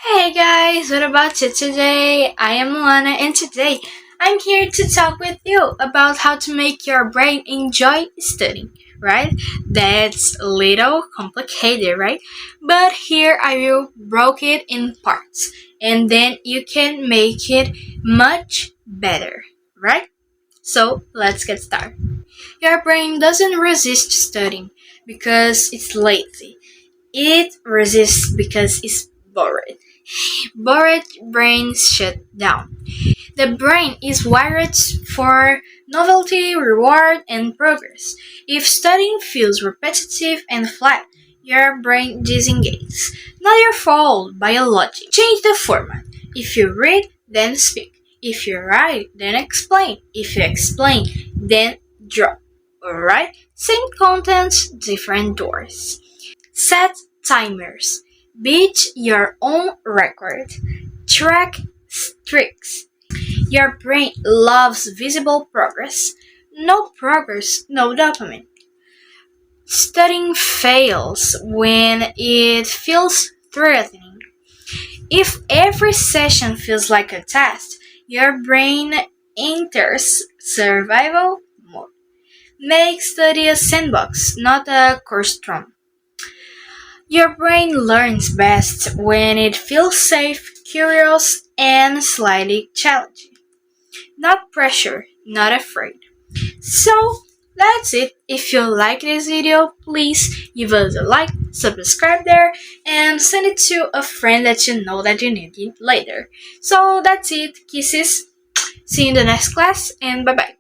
Hey guys, what about you today? I am Luana and today I'm here to talk with you about how to make your brain enjoy studying, right? That's a little complicated, right? But here I will break it in parts and then you can make it much better, right? So let's get started. Your brain doesn't resist studying because it's lazy. It resists because it's bored. Bored brains shut down. The brain is wired for novelty, reward, and progress. If studying feels repetitive and flat, your brain disengages. Not your fault, biology. Change the format. If you read, then speak. If you write, then explain. If you explain, then draw. Alright? Same contents, different doors. Set timers. Beat your own record. Track streaks. Your brain loves visible progress. No progress, no dopamine. Studying fails when it feels threatening. If every session feels like a test, your brain enters survival mode. Make study a sandbox, not a course drum. Your brain learns best when it feels safe, curious, and slightly challenging. Not pressure, not afraid. So, that's it. If you like this video, please give us a like, subscribe there, and send it to a friend that you know that you need it later. So, that's it. Kisses. See you in the next class, and bye bye.